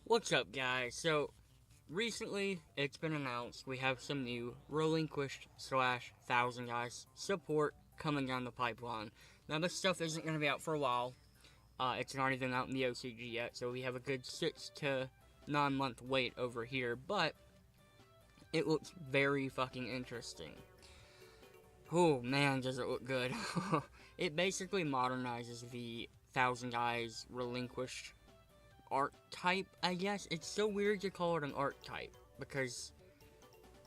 What's up, guys? So, recently it's been announced we have some new relinquished slash thousand guys support coming down the pipeline. Now, this stuff isn't going to be out for a while. It's not even out in the OCG yet, so we have a good 6 to 9 month wait over here, but it looks very fucking interesting. Oh man, does it look good! It basically modernizes the thousand guys relinquished archetype, I guess. It's so weird to call it an archetype because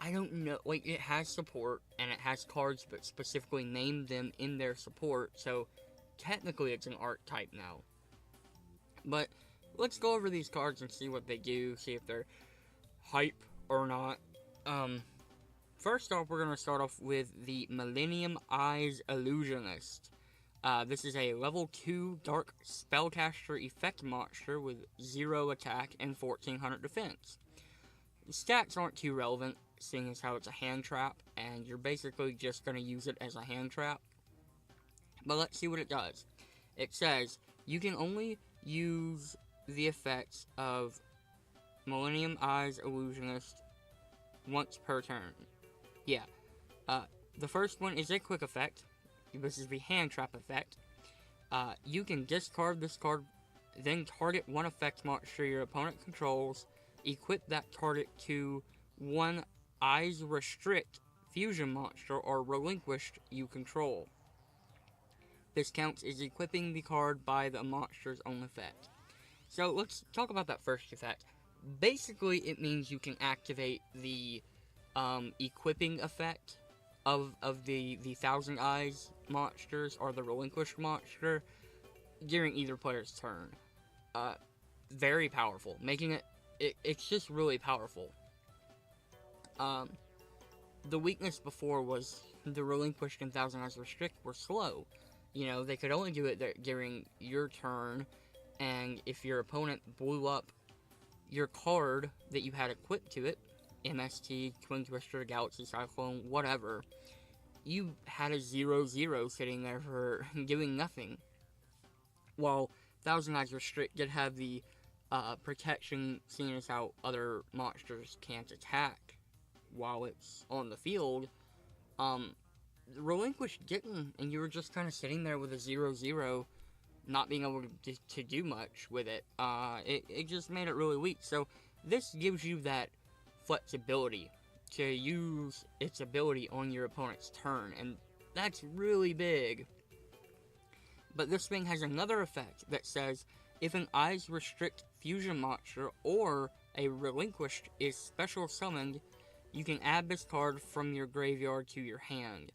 I don't know. Like, it has support and it has cards, but specifically named them in their support, so technically it's an archetype now. But let's go over these cards and see what they do, see if they're hype or not. First off, we're going to start off with the Millennium Eyes Illusionist. This is a level 2 Dark Spellcaster effect monster with 0 attack and 1400 defense. The stats aren't too relevant, seeing as how it's a hand trap, and you're basically just going to use it as a hand trap. But let's see what it does. It says, you can only use the effects of Millennium Eyes Illusionist once per turn. Yeah. The first one is a quick effect. This is the hand trap effect. You can discard this card, then target one effect monster your opponent controls. Equip that target to one Eyes Restrict fusion monster or relinquished you control. This counts as equipping the card by the monster's own effect. So let's talk about that first effect. Basically, it means you can activate the equipping effect of the Thousand Eyes monsters or the relinquished monster during either player's turn. Very powerful, making it's just really powerful. The weakness before was the relinquished and Thousand Eyes Restrict were slow. You know, they could only do it during your turn, and if your opponent blew up your card that you had equipped to it, MST, Twin Twister, Galaxy Cyclone, whatever, you had a 0/0 sitting there for doing nothing. While Thousand Eyes Restrict did have the protection, seeing as how other monsters can't attack while it's on the field, Relinquish didn't, and you were just kind of sitting there with a 0/0, not being able to do much with it. It just made it really weak. So this gives you that flexibility to use its ability on your opponent's turn, and that's really big. But this thing has another effect that says, if an Eyes Restrict fusion monster or a relinquished is special summoned, you can add this card from your graveyard to your hand.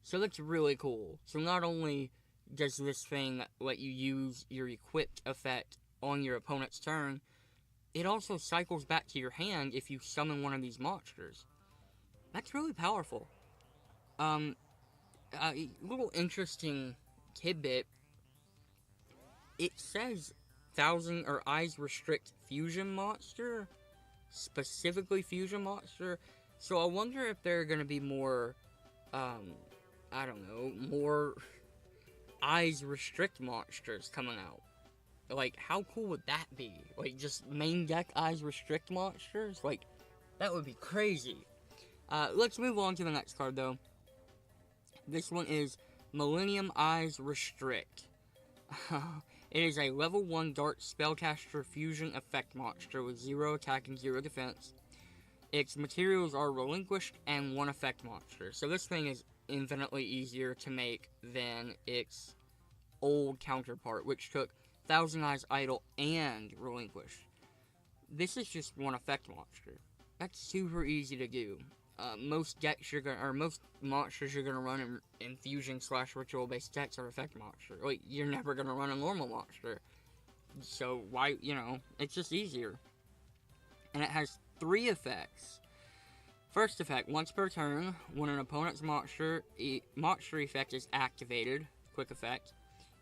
So that's really cool. So not only does this thing let you use your equipped effect on your opponent's turn, it also cycles back to your hand if you summon one of these monsters. That's really powerful. A little interesting tidbit. It says Thousand or Eyes Restrict fusion monster, specifically fusion monster. So I wonder if there are going to be more, I don't know, more Eyes Restrict monsters coming out. Like, how cool would that be? Like, just main deck Eyes Restrict monsters? Like, that would be crazy. Let's move on to the next card, though. This one is Millennium Eyes Restrict. It is a level 1 Dark Spellcaster fusion effect monster with 0 attack and 0 defense. Its materials are relinquished and 1 effect monster. So this thing is infinitely easier to make than its old counterpart, which took Thousand Eyes Idol and relinquished. This is just 1 effect monster. That's super easy to do. Most decks you're gonna, or most monsters you're gonna run in fusion / ritual based decks are effect monster. Like, you're never gonna run a normal monster. So why, it's just easier. And it has 3 effects. First effect, once per turn, when an opponent's monster effect is activated, quick effect,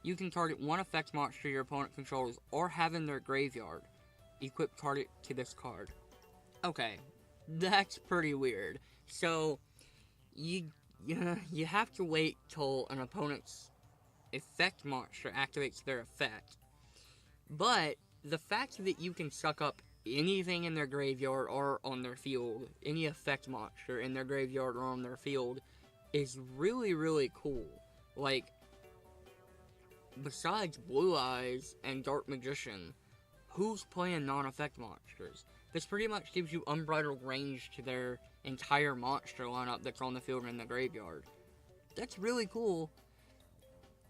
you can target 1 effect monster your opponent controls or have in their graveyard. Equip target to this card. Okay, that's pretty weird. So, you have to wait till an opponent's effect monster activates their effect. But the fact that you can suck up anything in their graveyard or on their field, any effect monster in their graveyard or on their field, is really, really cool. Like, besides Blue Eyes and Dark Magician, who's playing non-effect monsters? This pretty much gives you unbridled range to their entire monster lineup that's on the field and in the graveyard. That's really cool.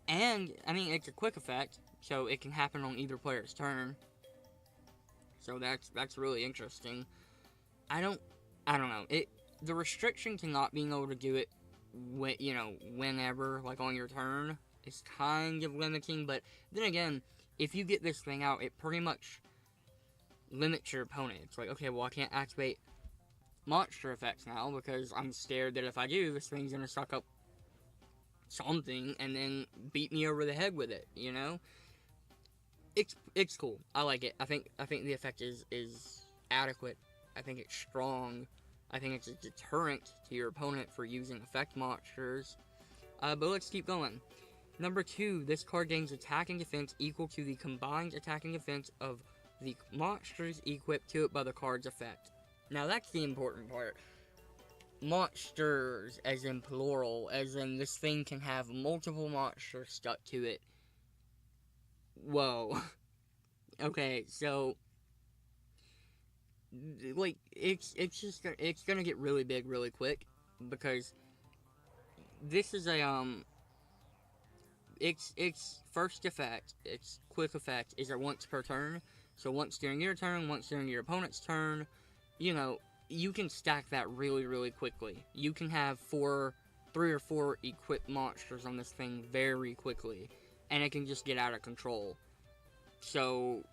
And, I mean, it's a quick effect, so it can happen on either player's turn. So that's really interesting. I don't know. The restriction to not being able to do it whenever, like on your turn, is kind of limiting, but then again, if you get this thing out, it pretty much limits your opponent. It's like, okay, well, I can't activate monster effects now because I'm scared that if I do, this thing's gonna suck up something and then beat me over the head with it, you know? It's cool. I like it. I think the effect is adequate. I think it's strong. I think it's a deterrent to your opponent for using effect monsters. But let's keep going. Number 2, this card gains attack and defense equal to the combined attack and defense of the monsters equipped to it by the card's effect. Now that's the important part. Monsters, as in plural, as in this thing can have multiple monsters stuck to it. Whoa. Okay, so like it's gonna get really big really quick because this is a its first effect, its quick effect is at once per turn. So once during your turn, once during your opponent's turn, you know, you can stack that really, really quickly. You can have 3 or 4 equipped monsters on this thing very quickly, and it can just get out of control. So,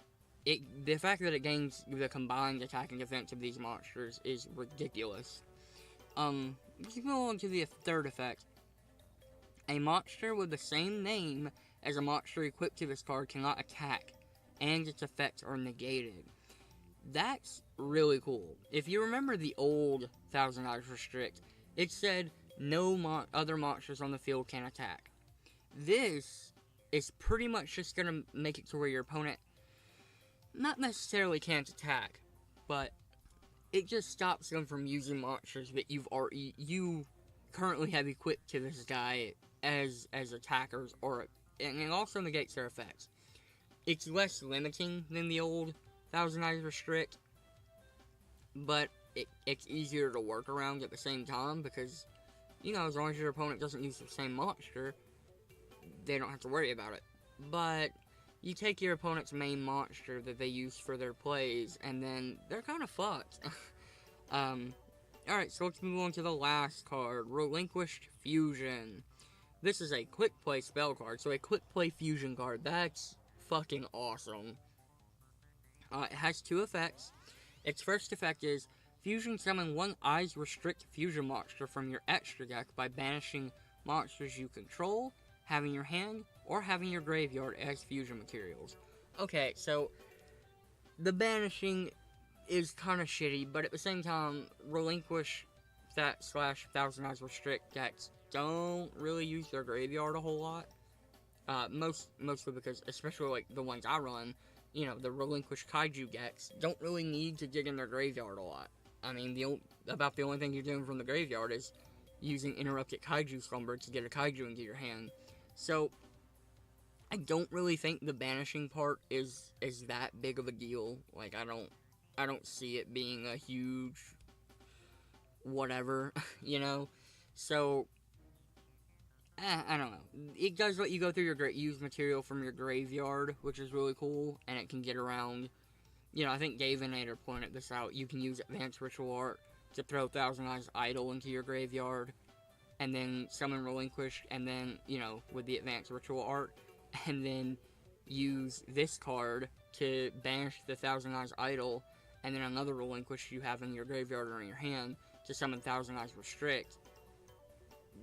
the fact that it gains the combined attack and defense of these monsters is ridiculous. Let's go on to the third effect. A monster with the same name as a monster equipped to this card cannot attack, and its effects are negated. That's really cool. If you remember the old Thousand Eyes Restrict, it said no other monsters on the field can attack. This is pretty much just going to make it to where your opponent not necessarily can't attack, but it just stops them from using monsters that you currently have equipped to this guy as attackers, and it also negates their effects. It's less limiting than the old Thousand Eyes Restrict, but it's easier to work around at the same time because, you know, as long as your opponent doesn't use the same monster, they don't have to worry about it. But you take your opponent's main monster that they use for their plays, and then they're kind of fucked. Alright, so let's move on to the last card, Relinquished Fusion. This is a quick play spell card, so a quick play fusion card. That's fucking awesome. It has 2 effects. Its first effect is fusion summon 1 Eyes Restrict fusion monster from your extra deck by banishing monsters you control, having your hand, or having your graveyard as fusion materials. Okay, so the banishing is kind of shitty, but at the same time, Relinquish that / Thousand Eyes Restrict decks don't really use their graveyard a whole lot. Mostly because, especially like the ones I run, you know, the Relinquish Kaiju decks don't really need to dig in their graveyard a lot. I mean, about the only thing you're doing from the graveyard is using Interrupted Kaiju Slumber to get a Kaiju into your hand. So, I don't really think the banishing part is that big of a deal. Like, I don't see it being a huge whatever, you know? So, I don't know. It does let you go through your use material from your graveyard, which is really cool, and it can get around. You know, I think Gavinator pointed this out. You can use Advanced Ritual Art to throw Thousand Eyes Idol into your graveyard, and then summon Relinquished, and then, you know, with the Advanced Ritual Art, and then use this card to banish the Thousand Eyes Idol, and then another Relinquish you have in your graveyard or in your hand to summon Thousand Eyes Restrict.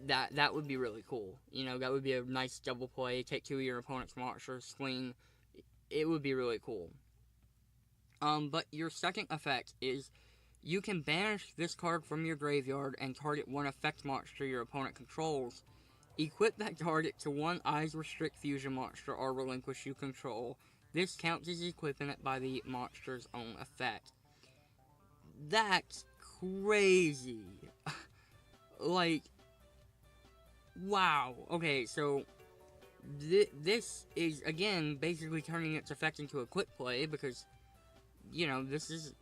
That would be really cool. You know, that would be a nice double play. Take 2 of your opponent's monsters, swing. It would be really cool. But your second effect is you can banish this card from your graveyard and target 1 effect monster your opponent controls. Equip that target to 1 Eyes Restrict fusion monster or Relinquish you control. This counts as equipping it by the monster's own effect. That's crazy. Like, wow. Okay, so this is, again, basically turning its effect into a quick play, because, you know, this is,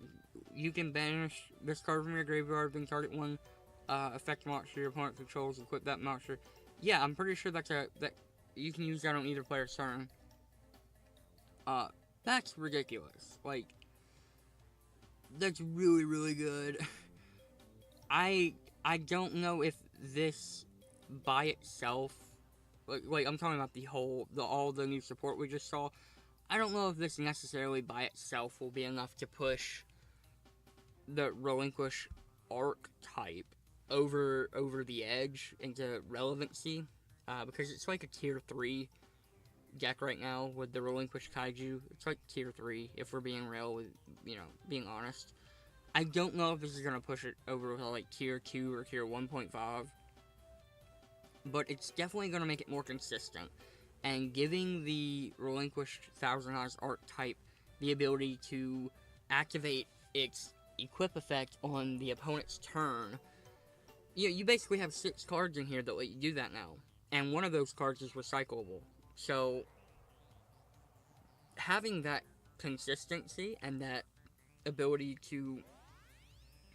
you can banish this card from your graveyard, then target one effect monster your opponent controls, equip that monster. Yeah, I'm pretty sure that you can use that on either player's turn. That's ridiculous. Like, that's really, really good. I don't know if this by itself, like I'm talking about all the new support we just saw. I don't know if this necessarily by itself will be enough to push the relinquish archetype over the edge into relevancy, because it's like a tier 3 deck right now with the relinquished kaiju. It's like tier 3 if we're being real, with, you know, being honest. I don't know if this is gonna push it over to like tier 2 or tier 1.5, but it's definitely gonna make it more consistent, and giving the relinquished Thousand Eyes archetype the ability to activate its equip effect on the opponent's turn. You basically have 6 cards in here that let you do that now, and one of those cards is recyclable. So having that consistency and that ability to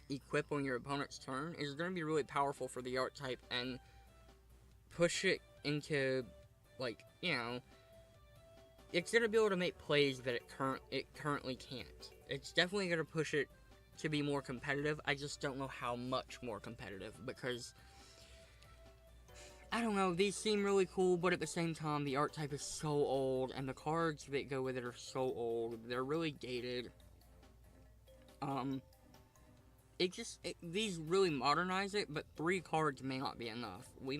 equip on your opponent's turn is going to be really powerful for the archetype, and push it into, like, you know, it's going to be able to make plays that it currently can't. It's definitely going to push it to be more competitive. I just don't know how much more competitive, because I don't know, these seem really cool, but at the same time, the archetype is so old, and the cards that go with it are so old. They're really dated. These really modernize it, but 3 cards may not be enough. We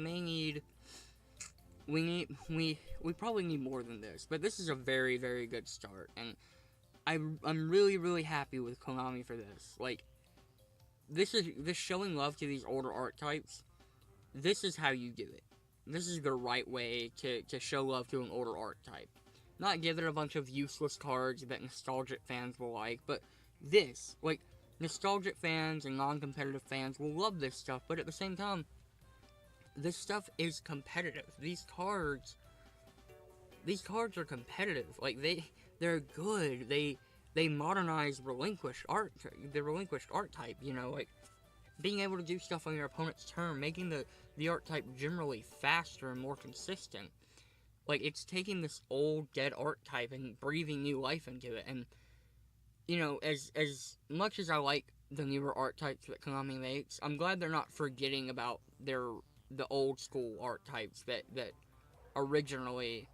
probably need more than this, but this is a very, very good start, and I'm really, really happy with Konami for this. Like, this showing love to these older archetypes. This is how you do it. This is the right way to show love to an older archetype. Not give it a bunch of useless cards that nostalgic fans will like, but this, like, nostalgic fans and non-competitive fans will love this stuff, but at the same time, this stuff is competitive. These cards are competitive. Like, they're good. They modernize the relinquished archetype, you know, like, being able to do stuff on your opponent's turn, making the archetype generally faster and more consistent. Like, it's taking this old, dead archetype and breathing new life into it. And, you know, as much as I like the newer archetypes that Konami makes, I'm glad they're not forgetting about the old school archetypes that originally,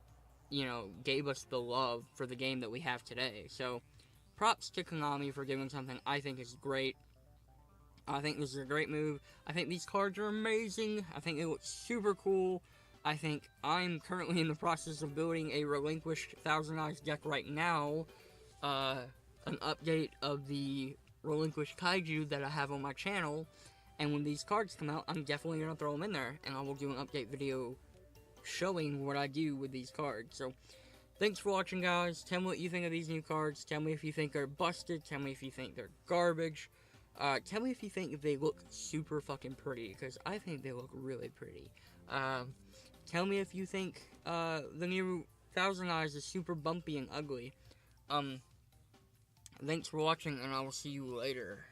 you know, gave us the love for the game that we have today. So, props to Konami for doing something I think is great. I think this is a great move. I think these cards are amazing. I think they look super cool. I think I'm currently in the process of building a relinquished Thousand Eyes deck right now. An update of the relinquished kaiju that I have on my channel. And when these cards come out, I'm definitely going to throw them in there. And I will do an update video showing what I do with these cards. So, thanks for watching, guys. Tell me what you think of these new cards. Tell me if you think they're busted. Tell me if you think they're garbage. Tell me if you think they look super fucking pretty, because I think they look really pretty. Tell me if you think, the new Thousand Eyes is super bumpy and ugly. Thanks for watching, and I will see you later.